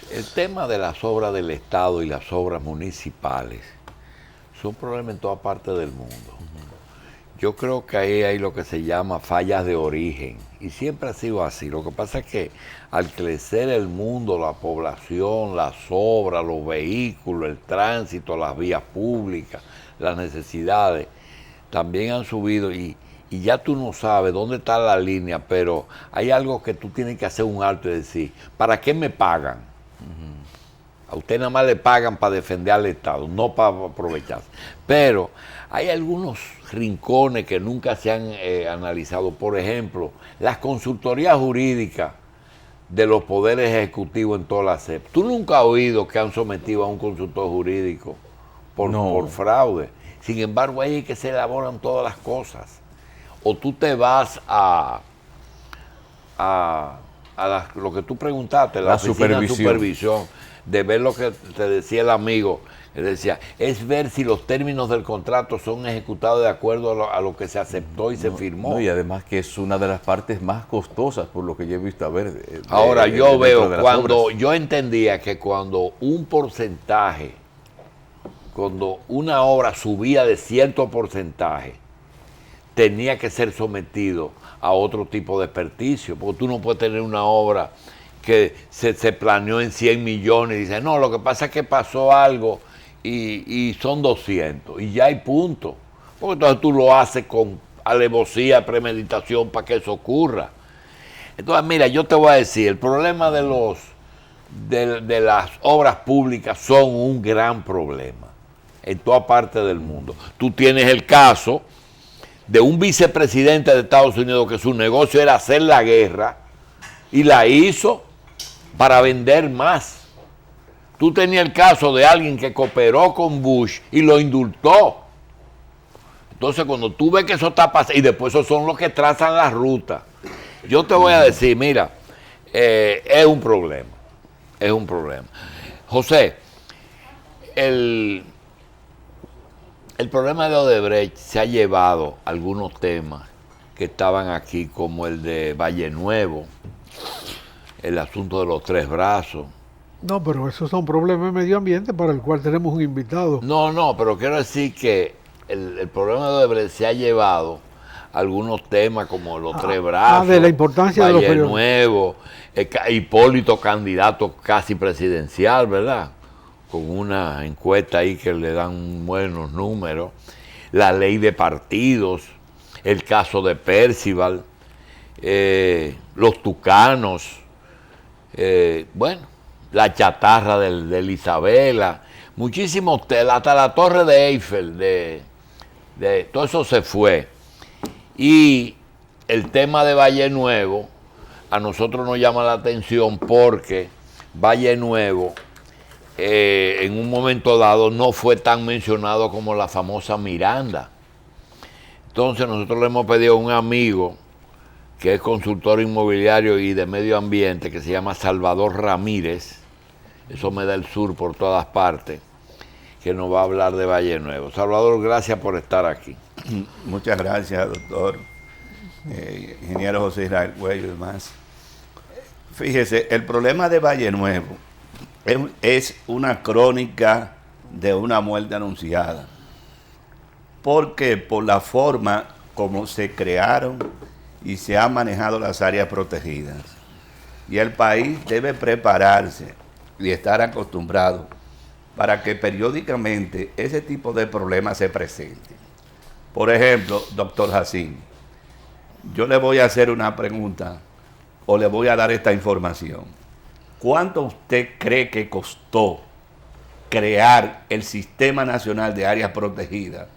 El tema de las obras del Estado y las obras municipales son problemas en toda parte del mundo. Yo creo que ahí hay lo que se llama fallas de origen y siempre ha sido así. Lo que pasa es que al crecer el mundo, la población, las obras, los vehículos, el tránsito, las vías públicas, las necesidades, también han subido y ya tú no sabes dónde está la línea, pero hay algo que tú tienes que hacer un alto y decir, ¿para qué me pagan? A usted nada más le pagan para defender al Estado, no para aprovecharse. Pero hay algunos rincones que nunca se han analizado. Por ejemplo, las consultorías jurídicas de los poderes ejecutivos en toda la CEP. ¿Tú nunca has oído que han sometido a un consultor jurídico por fraude? Sin embargo, ahí es que se elaboran todas las cosas. O tú te vas lo que tú preguntaste, la oficina de supervisión, de ver lo que te decía el amigo, él decía, es ver si los términos del contrato son ejecutados de acuerdo a lo que se aceptó y se firmó. No, y además que es una de las partes más costosas, por lo que yo he visto. A ver, ahora yo veo, cuando yo entendía que cuando un porcentaje, cuando una obra subía de cierto porcentaje, tenía que ser sometido a otro tipo de experticio, porque tú no puedes tener una obra que se planeó en 100 millones y dice, no, lo que pasa es que pasó algo y son 200 y ya hay punto. Porque entonces tú lo haces con alevosía, premeditación para que eso ocurra. Entonces, mira, yo te voy a decir, el problema de las obras públicas son un gran problema en toda parte del mundo. Tú tienes el caso de un vicepresidente de Estados Unidos que su negocio era hacer la guerra y la hizo para vender más. Tú tenías el caso de alguien que cooperó con Bush y lo indultó. Entonces, cuando tú ves que eso está pasando, y después esos son los que trazan la ruta, yo te voy a decir, mira, es un problema, es un problema. José, el problema de Odebrecht se ha llevado algunos temas que estaban aquí, como el de Valle Nuevo, el asunto de los Tres Brazos. No, pero esos son problemas de medio ambiente para el cual tenemos un invitado. No, pero quiero decir que el problema de Odebrecht se ha llevado algunos temas como los Tres Brazos, de la importancia Valle de los Nuevo, Hipólito candidato casi presidencial, ¿verdad? Con una encuesta ahí que le dan buenos números, la ley de partidos, el caso de Percival, los tucanos, bueno, la chatarra de Isabela, muchísimos, hasta la torre de Eiffel, todo eso se fue. Y el tema de Valle Nuevo, a nosotros nos llama la atención porque Valle Nuevo, en un momento dado no fue tan mencionado como la famosa Miranda. Entonces nosotros le hemos pedido a un amigo que es consultor inmobiliario y de medio ambiente, que se llama Salvador Ramírez, eso me da el sur por todas partes, que nos va a hablar de Valle Nuevo. Salvador, gracias por estar aquí. Muchas gracias, doctor, ingeniero José Israel Cuello y demás. Fíjese, el problema de Valle Nuevo es una crónica de una muerte anunciada. Porque por la forma como se crearon y se han manejado las áreas protegidas. Y el país debe prepararse y estar acostumbrado para que periódicamente ese tipo de problemas se presenten. Por ejemplo, doctor Jacín, yo le voy a hacer una pregunta o le voy a dar esta información. ¿Cuánto usted cree que costó crear el Sistema Nacional de Áreas Protegidas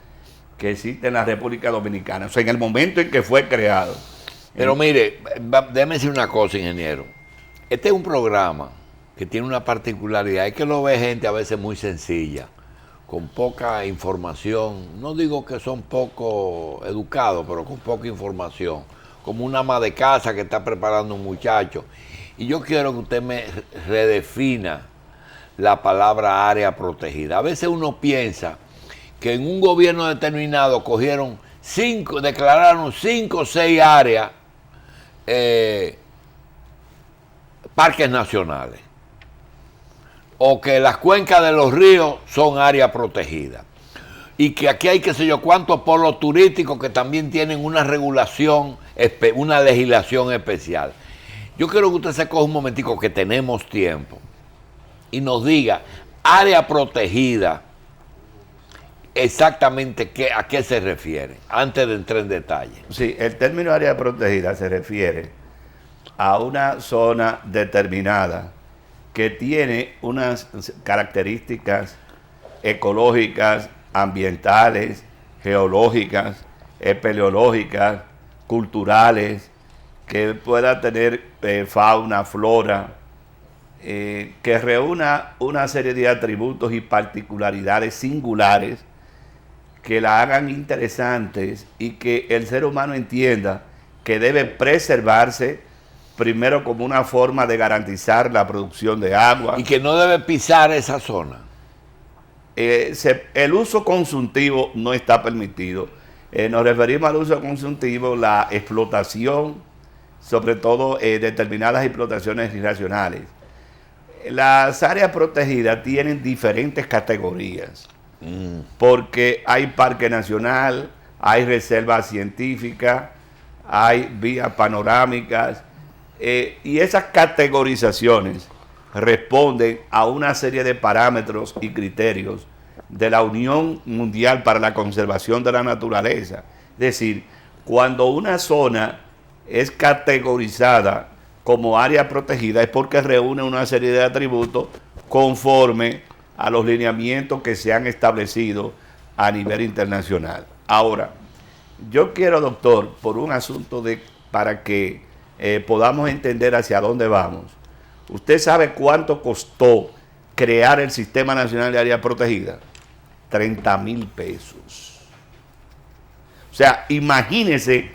que existe en la República Dominicana? O sea, en el momento en que fue creado. Pero mire, déjeme decir una cosa, ingeniero. Este es un programa que tiene una particularidad, es que lo ve gente a veces muy sencilla, con poca información. No digo que son poco educados, pero con poca información. Como una ama de casa que está preparando un muchacho. Y yo quiero que usted me redefina la palabra área protegida. A veces uno piensa que en un gobierno determinado declararon 5 o 6 áreas, parques nacionales. o que las cuencas de los ríos son áreas protegidas. Y que aquí hay qué sé yo cuántos polos turísticos que también tienen una regulación, una legislación especial. Yo quiero que usted se coja un momentico que tenemos tiempo y nos diga, área protegida, exactamente a qué se refiere, antes de entrar en detalle. Sí, el término área protegida se refiere a una zona determinada que tiene unas características ecológicas, ambientales, geológicas, espeleológicas, culturales, que pueda tener fauna, flora, que reúna una serie de atributos y particularidades singulares que la hagan interesantes y que el ser humano entienda que debe preservarse primero como una forma de garantizar la producción de agua. Y que no debe pisar esa zona. El uso consultivo no está permitido. Nos referimos al uso consultivo, la explotación, sobre todo determinadas explotaciones irracionales. Las áreas protegidas tienen diferentes categorías, porque hay parque nacional, hay reserva científica, hay vías panorámicas, y esas categorizaciones responden a una serie de parámetros y criterios de la Unión Mundial para la Conservación de la Naturaleza. Es decir, cuando una zona es categorizada como área protegida es porque reúne una serie de atributos conforme a los lineamientos que se han establecido a nivel internacional. Ahora, yo quiero, doctor, por un asunto para que podamos entender hacia dónde vamos. ¿Usted sabe cuánto costó crear el Sistema Nacional de Área Protegida? 30,000 pesos. O sea, imagínese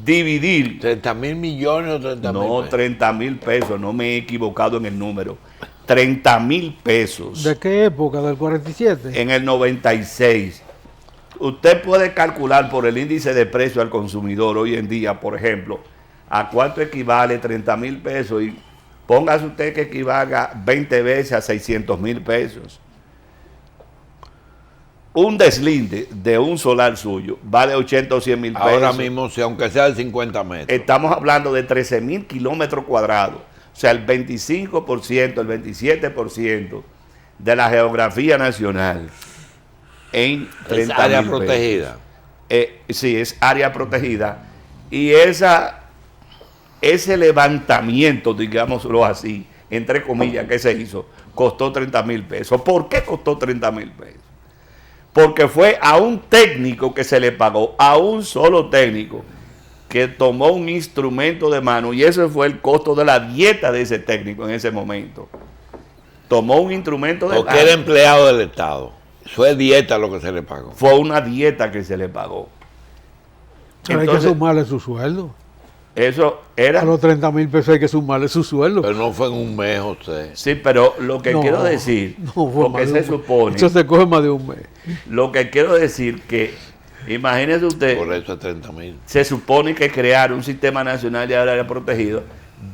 dividir. 30,000 millones o 30,000 No, pesos. 30,000 pesos, no me he equivocado en el número. 30,000 pesos. ¿De qué época? ¿Del 47? En el 96. Usted puede calcular por el índice de precio al consumidor hoy en día, por ejemplo, a cuánto equivale 30,000 pesos y póngase usted que equivalga 20 veces a 600,000 pesos. Un deslinde de un solar suyo vale 80 o 100,000 pesos. Ahora mismo, si aunque sea de 50 metros. Estamos hablando de 13,000 kilómetros cuadrados. O sea, el 25%, el 27% de la geografía nacional en 30,000 Es área pesos. protegida. Sí, es área protegida. Y ese levantamiento, digámoslo así, entre comillas, que se hizo, costó 30,000 pesos. ¿Por qué costó 30,000 pesos? Porque fue a un técnico que se le pagó, a un solo técnico, que tomó un instrumento de mano, y ese fue el costo de la dieta de ese técnico en ese momento. Tomó un instrumento de mano. Porque era empleado del Estado. Fue dieta lo que se le pagó. Fue una dieta que se le pagó. Pero hay que sumarle su sueldo. Eso era... A los 30,000 pesos hay que sumarle su sueldo. Pero no fue en un mes, José. Sí, pero lo que quiero decir, fue lo más que de se un mes. supone, Eso se coge más de un mes. lo que quiero decir que, imagínese usted, Por eso es 30,000. se supone que crear un sistema nacional de área protegida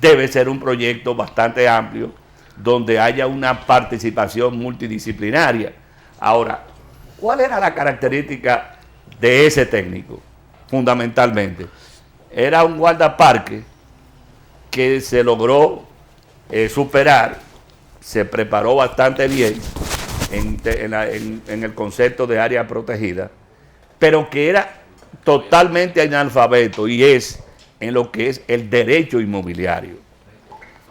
debe ser un proyecto bastante amplio, donde haya una participación multidisciplinaria. Ahora, ¿cuál era la característica de ese técnico? Fundamentalmente, era un guardaparque que se logró superar, se preparó bastante bien en el concepto de área protegida, pero que era totalmente analfabeto, y es en lo que es el derecho inmobiliario.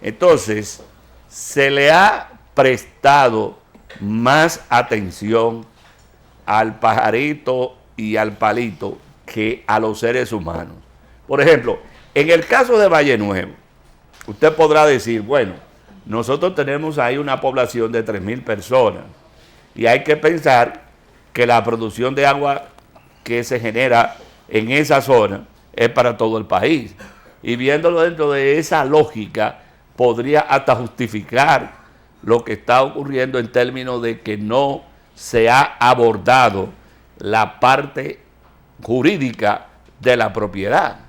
Entonces, se le ha prestado más atención al pajarito y al palito que a los seres humanos. Por ejemplo, en el caso de Valle Nuevo, usted podrá decir, bueno, nosotros tenemos ahí una población de 3,000 personas y hay que pensar que la producción de agua que se genera en esa zona es para todo el país. Y viéndolo dentro de esa lógica, podría hasta justificar lo que está ocurriendo en términos de que no se ha abordado la parte jurídica de la propiedad.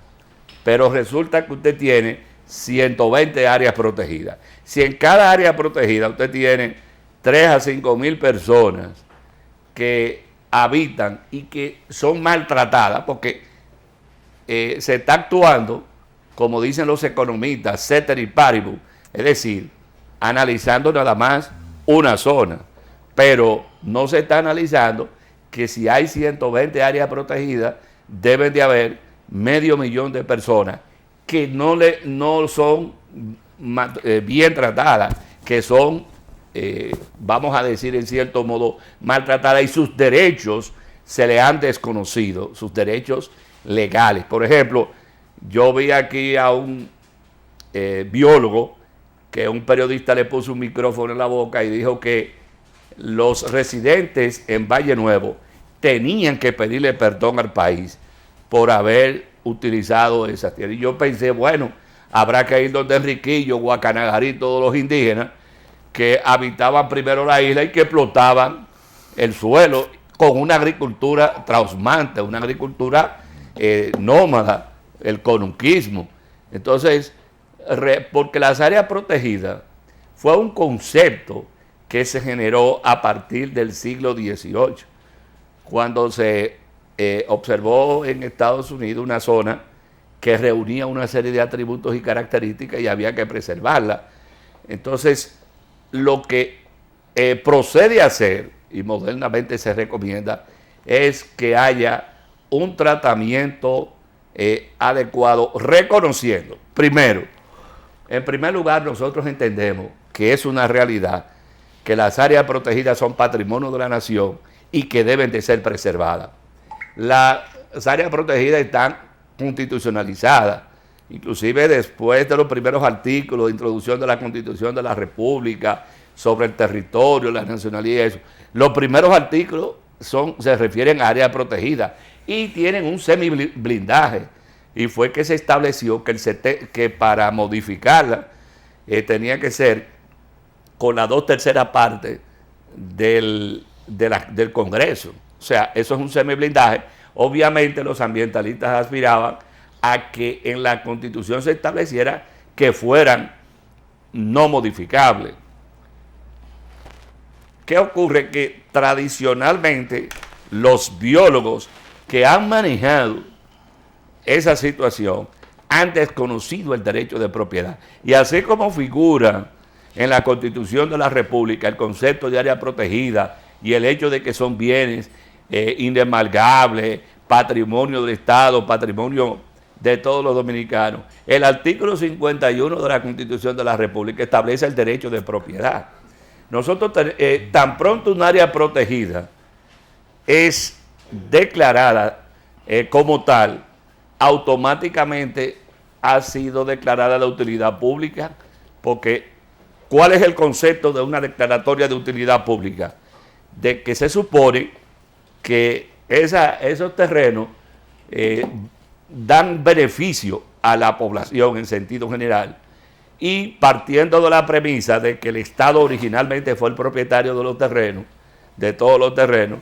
Pero resulta que usted tiene 120 áreas protegidas. Si en cada área protegida usted tiene 3 a 5 mil personas que habitan y que son maltratadas porque se está actuando, como dicen los economistas, ceteris paribus, es decir, analizando nada más una zona, pero no se está analizando que si hay 120 áreas protegidas, deben de haber 500.000 de personas que no son bien tratadas, que son, vamos a decir en cierto modo, maltratadas, y sus derechos se le han desconocido, sus derechos legales. Por ejemplo, yo vi aquí a un biólogo que un periodista le puso un micrófono en la boca y dijo que los residentes en Valle Nuevo tenían que pedirle perdón al país por haber utilizado esa tierra. Y yo pensé, bueno, habrá que ir donde Enriquillo, Guacanagarí, todos los indígenas que habitaban primero la isla y que explotaban el suelo con una agricultura trashumante, una agricultura nómada, el conunquismo. Entonces, porque las áreas protegidas fue un concepto que se generó a partir del siglo XVIII, cuando se observó en Estados Unidos una zona que reunía una serie de atributos y características y había que preservarla. Entonces, lo que procede a hacer, y modernamente se recomienda, es que haya un tratamiento adecuado, reconociendo, primero, en primer lugar, nosotros entendemos que es una realidad que las áreas protegidas son patrimonio de la nación y que deben de ser preservadas. Las áreas protegidas están constitucionalizadas, inclusive después de los primeros artículos de introducción de la Constitución de la República sobre el territorio, la nacionalidad y eso. Los primeros artículos se refieren a áreas protegidas y tienen un semiblindaje, y fue que se estableció que para modificarla tenía que ser con la 2/3 partes del Congreso. O sea, eso es un semiblindaje. Obviamente los ambientalistas aspiraban a que en la Constitución se estableciera que fueran no modificables. ¿Qué ocurre? Que tradicionalmente los biólogos que han manejado esa situación han desconocido el derecho de propiedad. Y así como figura en la Constitución de la República el concepto de área protegida y el hecho de que son bienes inemalgables, patrimonio del Estado, patrimonio de todos los dominicanos, el artículo 51 de la Constitución de la República establece el derecho de propiedad. Nosotros, tan pronto un área protegida es declarada como tal, automáticamente ha sido declarada de utilidad pública, porque ¿cuál es el concepto de una declaratoria de utilidad pública? De que se supone que esos terrenos dan beneficio a la población en sentido general, y partiendo de la premisa de que el Estado originalmente fue el propietario de los terrenos, de todos los terrenos,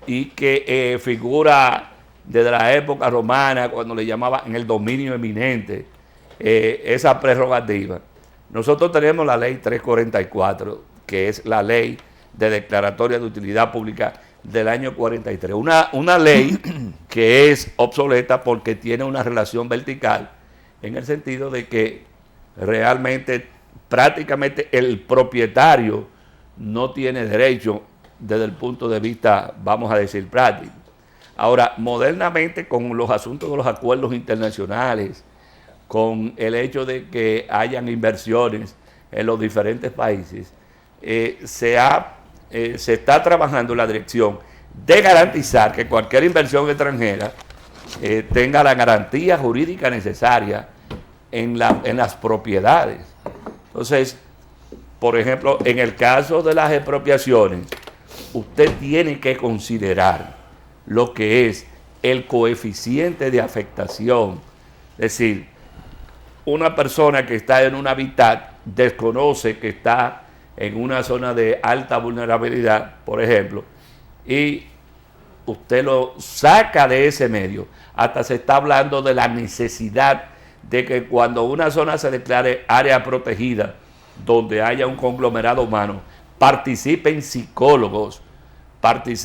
y que figura desde la época romana, cuando le llamaban el dominio eminente, esa prerrogativa. Nosotros tenemos la ley 344, que es la ley de declaratoria de utilidad pública del año 43. Una ley que es obsoleta porque tiene una relación vertical, en el sentido de que realmente, prácticamente el propietario no tiene derecho desde el punto de vista, vamos a decir, práctico. Ahora, modernamente, con los asuntos de los acuerdos internacionales, con el hecho de que hayan inversiones en los diferentes países, se está trabajando en la dirección de garantizar que cualquier inversión extranjera tenga la garantía jurídica necesaria en las propiedades. Entonces, por ejemplo, en el caso de las expropiaciones, usted tiene que considerar lo que es el coeficiente de afectación. Es decir, una persona que está en un hábitat desconoce que está en una zona de alta vulnerabilidad, por ejemplo, y usted lo saca de ese medio. Hasta se está hablando de la necesidad de que cuando una zona se declare área protegida, donde haya un conglomerado humano, participen psicólogos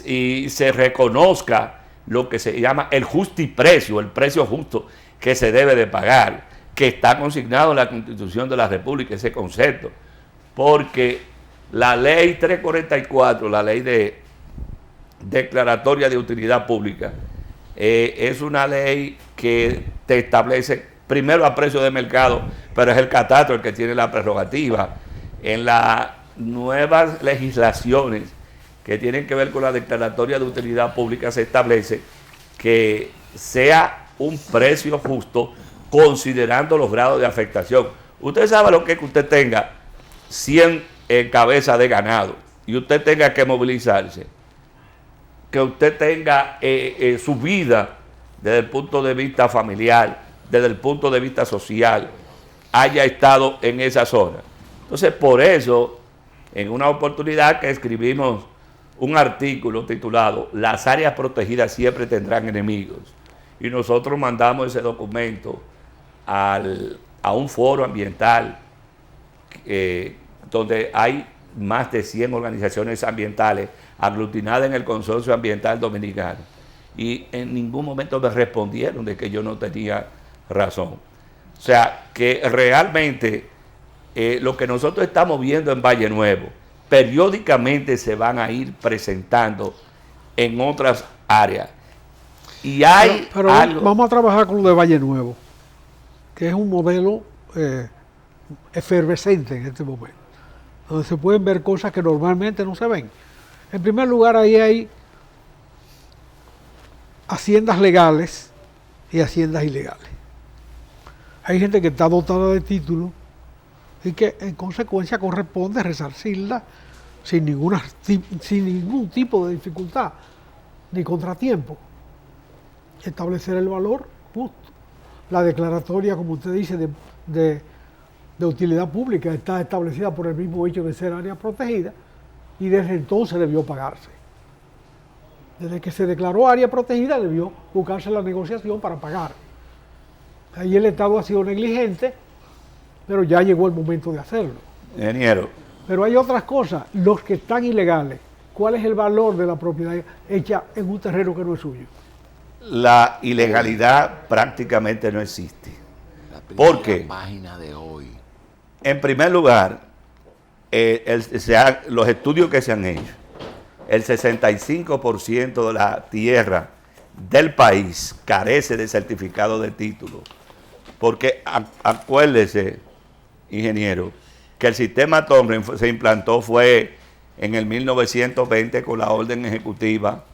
y se reconozca lo que se llama el justiprecio, el precio justo que se debe de pagar, que está consignado en la Constitución de la República, ese concepto, porque la ley 344, la ley de declaratoria de utilidad pública, es una ley que te establece primero a precio de mercado, pero es el catastro el que tiene la prerrogativa. En las nuevas legislaciones que tienen que ver con la declaratoria de utilidad pública se establece que sea un precio justo considerando los grados de afectación. Usted sabe lo que es que usted tenga 100 cabezas de ganado y usted tenga que movilizarse, que usted tenga su vida desde el punto de vista familiar, desde el punto de vista social, haya estado en esa zona. Entonces, por eso, en una oportunidad que escribimos un artículo titulado "Las áreas protegidas siempre tendrán enemigos", y nosotros mandamos ese documento a un foro ambiental donde hay más de 100 organizaciones ambientales aglutinadas en el Consorcio Ambiental Dominicano, y en ningún momento me respondieron de que yo no tenía razón. O sea, que realmente lo que nosotros estamos viendo en Valle Nuevo, periódicamente se van a ir presentando en otras áreas. Y hay pero algo... Vamos a trabajar con lo de Valle Nuevo, que es un modelo efervescente en este momento, donde se pueden ver cosas que normalmente no se ven. En primer lugar, ahí hay haciendas legales y haciendas ilegales. Hay gente que está dotada de título y que en consecuencia corresponde resarcirla sin ningún tipo de dificultad ni contratiempo. Establecer el valor justo. La declaratoria, como usted dice, de utilidad pública está establecida por el mismo hecho de ser área protegida y desde entonces debió pagarse. Desde que se declaró área protegida debió buscarse la negociación para pagar. Ahí el Estado ha sido negligente, pero ya llegó el momento de hacerlo. Ingeniero. Pero hay otras cosas, los que están ilegales, ¿cuál es el valor de la propiedad hecha en un terreno que no es suyo? La ilegalidad prácticamente no existe. ¿Por qué? Página de hoy. En primer lugar, los estudios que se han hecho, el 65% de la tierra del país carece de certificado de título. Porque acuérdese, ingeniero, que el sistema Tonren se implantó fue en el 1920 con la orden ejecutiva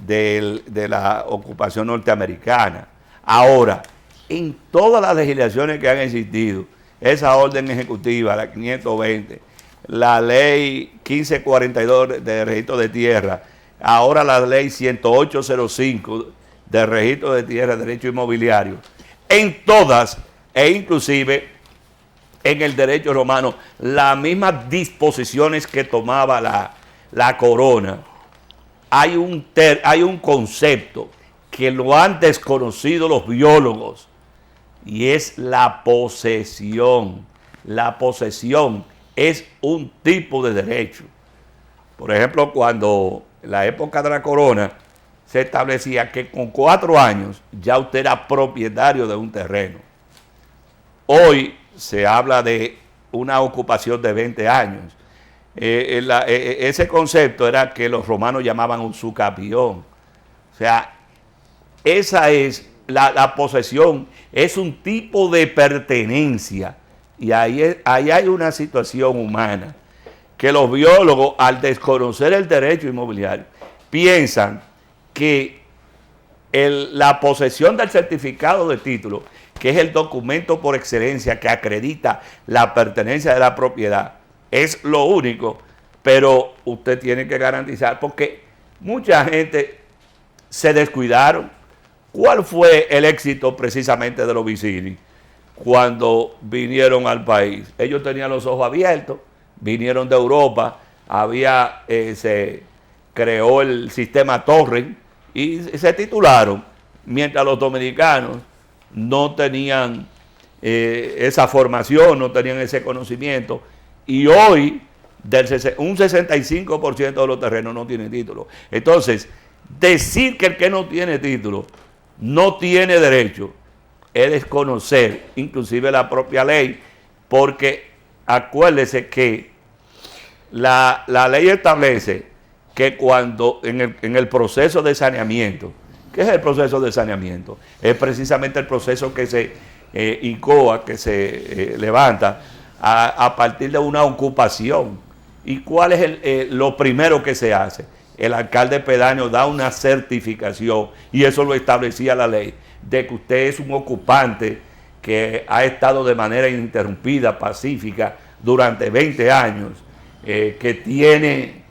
de la ocupación norteamericana. Ahora, en todas las legislaciones que han existido, esa orden ejecutiva, la 520, la ley 1542 de registro de tierra, ahora la ley 10805 de registro de tierra, derecho inmobiliario, en todas, e inclusive en el derecho romano, las mismas disposiciones que tomaba la corona, hay un concepto que lo han desconocido los biólogos, y es la posesión. La posesión es un tipo de derecho. Por ejemplo, cuando en la época de la corona se establecía que con 4 años ya usted era propietario de un terreno. Hoy se habla de una ocupación de 20 años. Ese concepto era que los romanos llamaban usucapión. O sea, esa es la posesión, es un tipo de pertenencia. Y ahí hay una situación humana que los biólogos, al desconocer el derecho inmobiliario, piensan que la posesión del certificado de título, que es el documento por excelencia que acredita la pertenencia de la propiedad, es lo único, pero usted tiene que garantizar, porque mucha gente se descuidaron. ¿Cuál fue el éxito precisamente de los Vicini cuando vinieron al país? Ellos tenían los ojos abiertos, vinieron de Europa, se creó el sistema Torren y se titularon, mientras los dominicanos no tenían esa formación, no tenían ese conocimiento, y hoy un 65% de los terrenos no tiene título. Entonces, decir que el que no tiene título no tiene derecho es desconocer inclusive la propia ley, porque acuérdese que la ley establece que cuando en el proceso de saneamiento, ¿qué es el proceso de saneamiento? Es precisamente el proceso que se incoa, que se levanta a partir de una ocupación. ¿Y cuál es lo primero que se hace? El alcalde pedáneo da una certificación, y eso lo establecía la ley, de que usted es un ocupante que ha estado de manera ininterrumpida, pacífica, durante 20 años, que tiene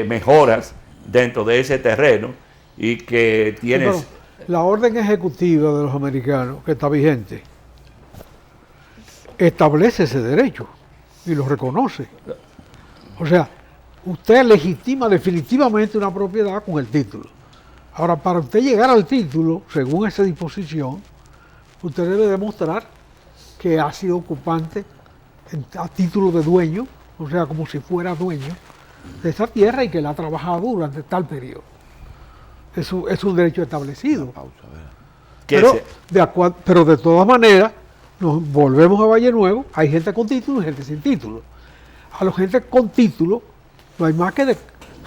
mejoras dentro de ese terreno y que tiene... Sí, la orden ejecutiva de los americanos, que está vigente, establece ese derecho y lo reconoce. O sea, usted legitima definitivamente una propiedad con el título. Ahora, para usted llegar al título, según esa disposición, usted debe demostrar que ha sido ocupante a título de dueño, o sea, como si fuera dueño de esa tierra y que la ha trabajado durante tal periodo. Eso es un derecho establecido. Pero de todas maneras, nos volvemos a Valle Nuevo, hay gente con título y gente sin título. A la gente con título no hay más que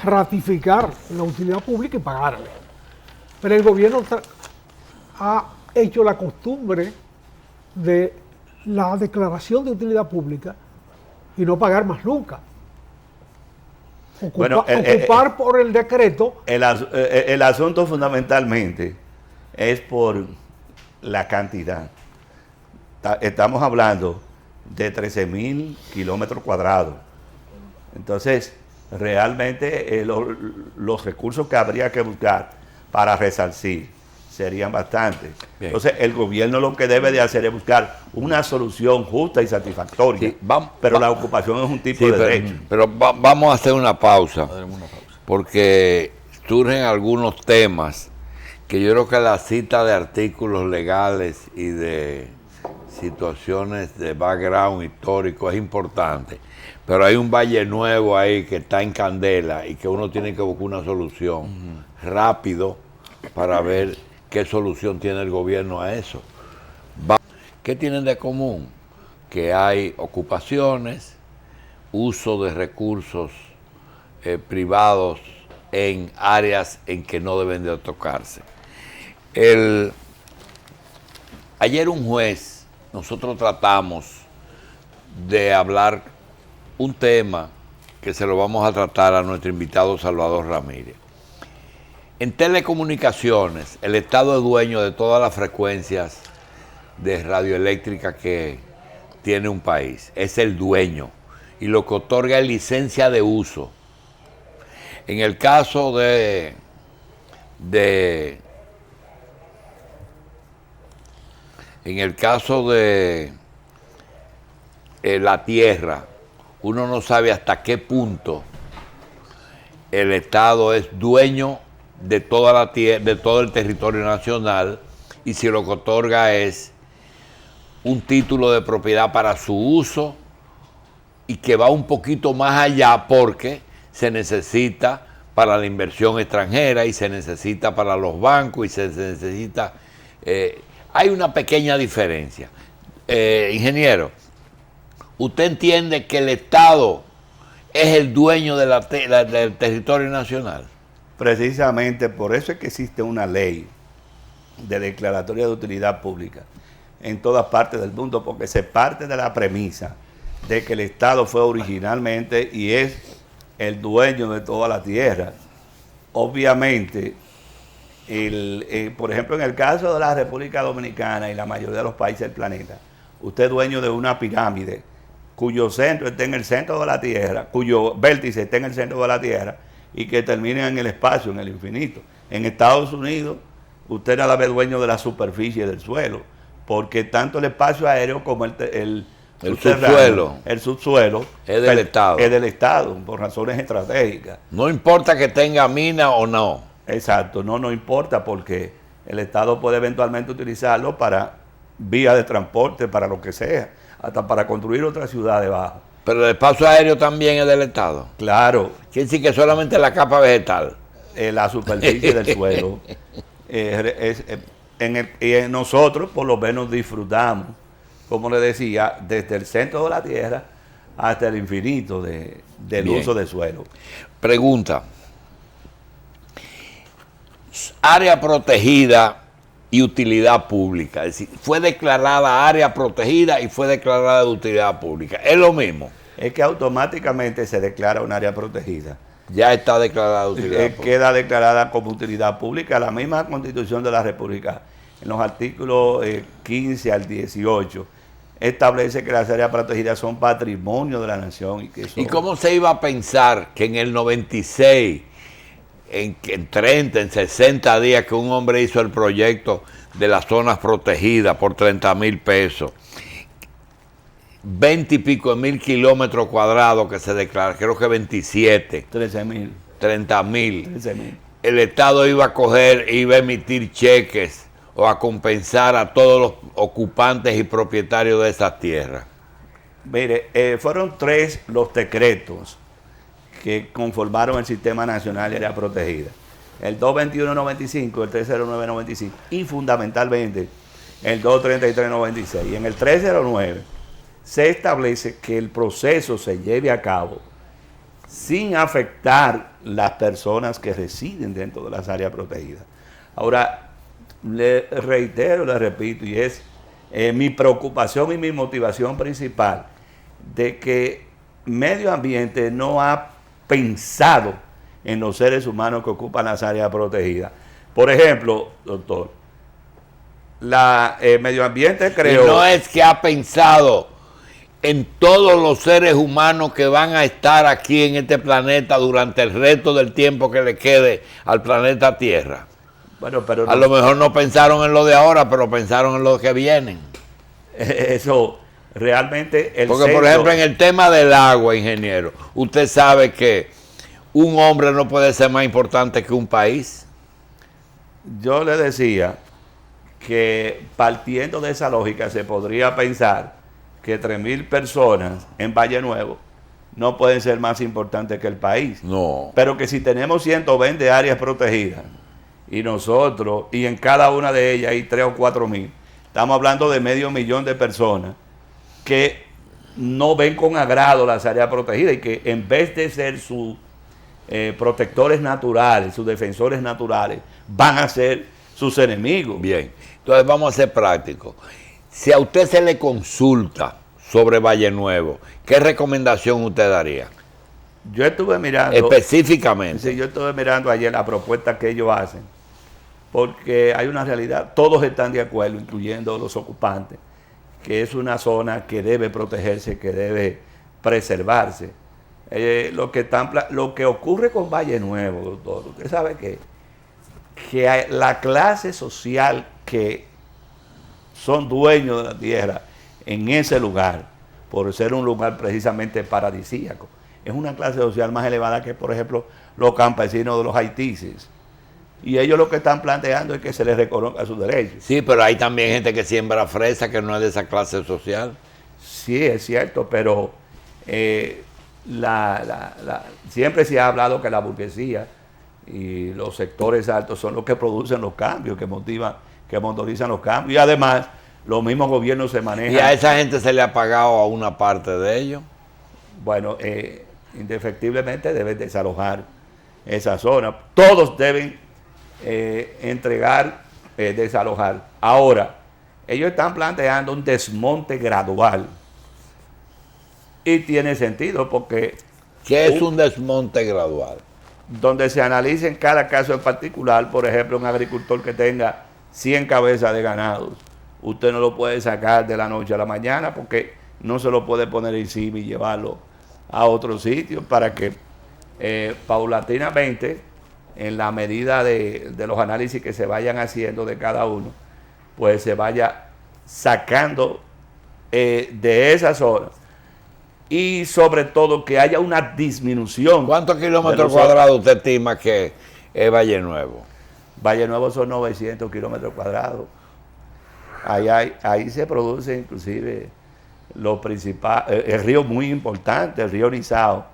ratificar la utilidad pública y pagarle. Pero el gobierno ha hecho la costumbre de la declaración de utilidad pública y no pagar más nunca. Ocupar por el decreto. El asunto fundamentalmente es por la cantidad. Estamos hablando de 13.000 kilómetros cuadrados. Entonces, realmente los recursos que habría que buscar para resarcir serían bastantes. Bien. Entonces, el gobierno lo que debe de hacer es buscar una solución justa y satisfactoria. Sí, pero la ocupación es un tipo de derecho. Pero vamos a hacer una pausa, porque surgen algunos temas que yo creo que la cita de artículos legales y de situaciones de background histórico es importante. Pero hay un Valle Nuevo ahí que está en candela y que uno tiene que buscar una solución rápido para ver qué solución tiene el gobierno a eso. ¿Qué tienen de común? Que hay ocupaciones, uso de recursos privados en áreas en que no deben de tocarse. Ayer un juez, nosotros tratamos de hablar un tema que se lo vamos a tratar a nuestro invitado Salvador Ramírez. En telecomunicaciones, el Estado es dueño de todas las frecuencias de radioeléctrica que tiene un país. Es el dueño y lo que otorga es licencia de uso. En el caso de la tierra, uno no sabe hasta qué punto el Estado es dueño de toda la tierra, de todo el territorio nacional, y si lo que otorga es un título de propiedad para su uso y que va un poquito más allá porque se necesita para la inversión extranjera y se necesita para los bancos y se necesita... hay una pequeña diferencia. Ingeniero, ¿usted entiende que el Estado es el dueño de del territorio nacional? Precisamente por eso es que existe una ley de declaratoria de utilidad pública en todas partes del mundo, porque se parte de la premisa de que el Estado fue originalmente y es el dueño de toda la tierra. Obviamente, por ejemplo, en el caso de la República Dominicana y la mayoría de los países del planeta, usted es dueño de una pirámide cuyo centro está en el centro de la Tierra, cuyo vértice está en el centro de la Tierra y que termina en el espacio, en el infinito. En Estados Unidos, usted es a la vez dueño de la superficie del suelo, porque tanto el espacio aéreo como el subsuelo es del Estado. Es del Estado, por razones estratégicas. No importa que tenga mina o no. Exacto, no importa, porque el Estado puede eventualmente utilizarlo para vía de transporte, para lo que sea, hasta para construir otra ciudad debajo. Pero el espacio aéreo también es del Estado. Claro, Quiere decir que solamente la capa vegetal. la superficie del suelo. Nosotros por lo menos disfrutamos, como le decía, desde el centro de la Tierra hasta el infinito del Bien. uso del suelo. Pregunta. Área protegida y utilidad pública. Es decir, fue declarada área protegida y fue declarada de utilidad pública. Es lo mismo. Es que automáticamente se declara un área protegida. Ya está declarada de utilidad pública. Queda declarada como utilidad pública. La misma Constitución de la República, en los artículos 15 al 18, establece que las áreas protegidas son patrimonio de la nación. ¿Y cómo se iba a pensar que en el 96, en 30, en 60 días que un hombre hizo el proyecto de las zonas protegidas por 30,000 pesos, 20 y pico de mil kilómetros cuadrados que se declara, creo que 27, 13,000. 30,000, 13,000. el Estado iba a coger, iba a emitir cheques o a compensar a todos los ocupantes y propietarios de esas tierras? Mire, fueron 3 los decretos que conformaron el Sistema Nacional de Área Protegida. El 221-95, el 309-95 y fundamentalmente el 233-96. Y en el 309 se establece que el proceso se lleve a cabo sin afectar las personas que residen dentro de las áreas protegidas. Ahora, le reitero, le repito, y es mi preocupación y mi motivación principal de que Medio Ambiente no ha pensado en los seres humanos que ocupan las áreas protegidas. Por ejemplo, doctor, Medio Ambiente creó... Y no es que ha pensado en todos los seres humanos que van a estar aquí en este planeta durante el resto del tiempo que le quede al planeta Tierra. Bueno, pero A lo mejor no pensaron en lo de ahora, pero pensaron en lo que vienen. Eso realmente... Porque, por ejemplo, en el tema del agua, ingeniero, usted sabe que un hombre no puede ser más importante que un país. Yo le decía que partiendo de esa lógica se podría pensar que 3,000 personas en Valle Nuevo no pueden ser más importantes que el país. No. Pero que si tenemos 120 áreas protegidas y nosotros, y en cada una de ellas hay 3 o 4,000, estamos hablando de 500,000 de personas que no ven con agrado las áreas protegidas y que en vez de ser sus protectores naturales, sus defensores naturales, van a ser sus enemigos. Bien, entonces vamos a ser prácticos. Si a usted se le consulta sobre Valle Nuevo, ¿qué recomendación usted daría? Yo estuve mirando... Específicamente. Sí, yo estuve mirando ayer la propuesta que ellos hacen, porque hay una realidad, todos están de acuerdo, incluyendo los ocupantes, que es una zona que debe protegerse, que debe preservarse. Lo que ocurre con Valle Nuevo, doctor, usted sabe que la clase social que son dueños de la tierra en ese lugar, por ser un lugar precisamente paradisíaco, es una clase social más elevada que, por ejemplo, los campesinos de los haitises. Y ellos lo que están planteando es que se les reconozca sus derechos. Sí, pero hay también gente que siembra fresa que no es de esa clase social. Sí, es cierto, pero siempre se ha hablado que la burguesía y los sectores altos son los que producen los cambios, que motorizan los cambios. Y además, los mismos gobiernos se manejan. ¿Y a esa gente se le ha pagado a una parte de ellos? Bueno, indefectiblemente deben desalojar esa zona. Todos deben desalojar. Ahora, ellos están planteando un desmonte gradual. Y tiene sentido porque... ¿Qué es un desmonte gradual? Donde se analice en cada caso en particular, por ejemplo, un agricultor que tenga 100 cabezas de ganados, usted no lo puede sacar de la noche a la mañana porque no se lo puede poner encima y llevarlo a otro sitio para que paulatinamente, en la medida de los análisis que se vayan haciendo de cada uno, pues se vaya sacando de esa zona. Y sobre todo que haya una disminución. ¿Cuántos kilómetros cuadrados usted estima que es Valle Nuevo? Valle Nuevo son 900 kilómetros cuadrados. Ahí se produce inclusive el río muy importante, el río Nizao,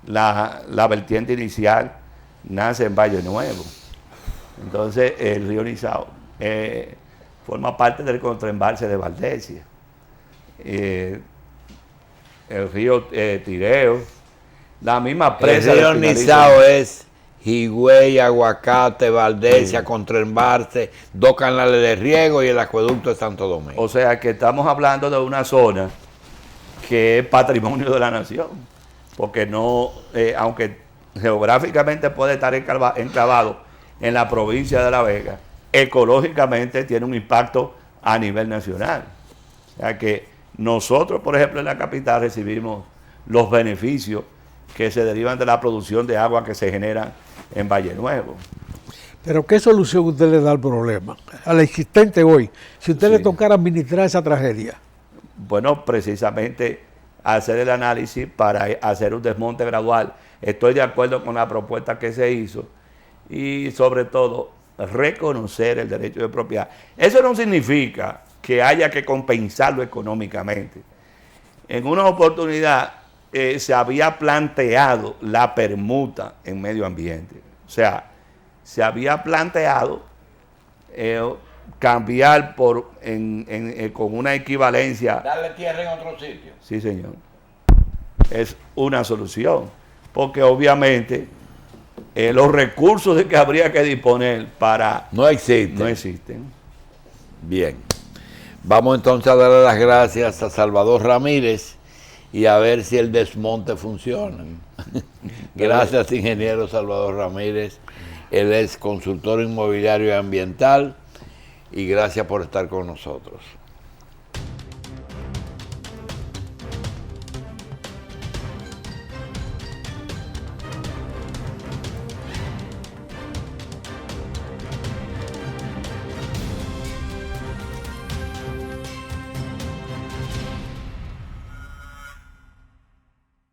la vertiente inicial nace en Valle Nuevo. Entonces el río Nizao forma parte del contraembalse de Valdesia. El río Tireo, la misma presa. El río Nizao es Higüey, Aguacate, Valdesia, contraembalse, 2 canales de riego y el acueducto de Santo Domingo. O sea que estamos hablando de una zona que es patrimonio de la nación, porque no, aunque geográficamente puede estar enclavado en la provincia de La Vega, ecológicamente tiene un impacto a nivel nacional. O sea que nosotros, por ejemplo, en la capital recibimos los beneficios que se derivan de la producción de agua que se genera en Valle Nuevo. Pero ¿qué solución usted le da al problema, al existente hoy, si usted le tocara administrar esa tragedia? Bueno, precisamente hacer el análisis para hacer un desmonte gradual. Estoy de acuerdo con la propuesta que se hizo y sobre todo reconocer el derecho de propiedad. Eso no significa que haya que compensarlo económicamente. En una oportunidad se había planteado la permuta en medio ambiente. O sea, se había planteado cambiar con una equivalencia. Darle tierra en otro sitio. Sí, señor. Es una solución. Porque obviamente los recursos de que habría que disponer para... No existen. No existen. Bien. Vamos entonces a darle las gracias a Salvador Ramírez y a ver si el desmonte funciona. Gracias, ingeniero Salvador Ramírez. Él es consultor inmobiliario y ambiental y gracias por estar con nosotros.